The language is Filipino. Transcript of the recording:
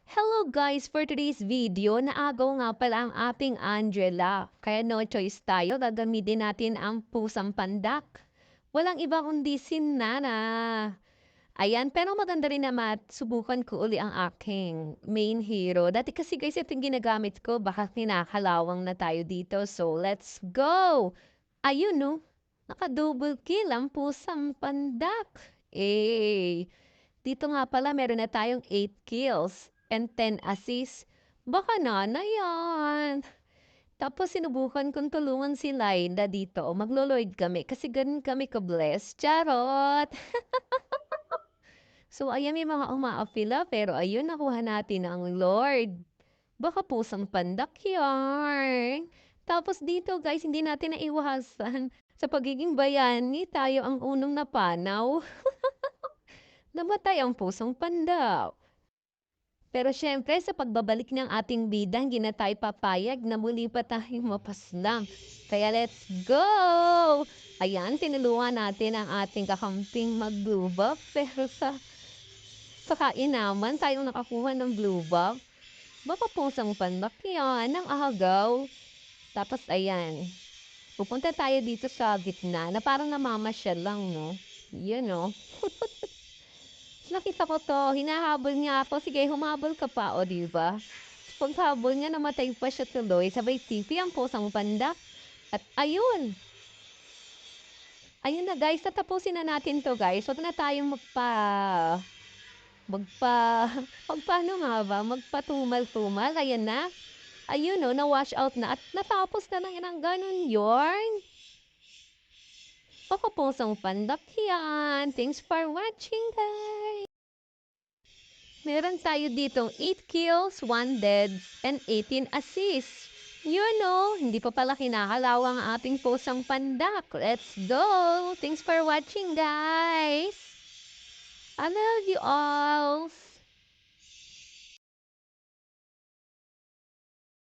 Hello guys! For today's video, naagaw nga pala ang ating Angela. Kaya no choice tayo, gagamitin natin ang pusang pandak. Walang iba kundi si Nana. Ayan, pero maganda rin naman, subukan ko uli ang aking main hero. Dati kasi guys, ito yung ginagamit ko, baka kinakalawang na tayo dito. So, let's go! Ayun no, naka-double kill ang pusang pandak. Eh, dito nga pala meron na tayong 8 kills and 10 assists. Baka na yan. Tapos sinubukan kong tulungan si Laida dito. Maglo-Lloyd kami kasi ganun kami ka-bless. Charot! So, ayan may mga umaapila pero ayun, nakuha natin ang Lord. Baka pusang pandak yarn. Tapos dito guys, hindi natin naiwasan sa pagiging bayani tayo ang unang napanaw. Namatay ang pusong pandak. Pero syempre, sa pagbabalik ng ating bida, hindi na tayo papayag na muli pa tayong mapaslang. Kaya let's go! Ayan, tinulungan natin ang ating kakamping mag-blue buff. Pero sa kainaman, tayong nakakuha ng blue buff. Baka pusang pandak yan, ang agaw. Tapos ayan, pupunta tayo dito sa gitna na parang namamasyal lang, no? Yan, no? Nakita ko 'to, hinahabol niya ako, sige humabol ka pa, o 'di ba? Paghabol niya namatay pa siya tuloy, sabay TP ang pusang pandak. At ayun, ayun na guys, tatapusin na natin 'to guys. Huwag na tayong magpa magpaano nga ba, magpatumal-tumal, ayan na. Ayun 'no, na-wash out na at natapos na lang ng gano'n yarn. Pakapusang pandak yan. Thanks for watching guys! Meron tayo ditong 8 kills, 1 dead, and 18 assists. Yun know, hindi pa pala kinakalawang ang ating pusang pandak. Let's go! Thanks for watching, guys! I love you all!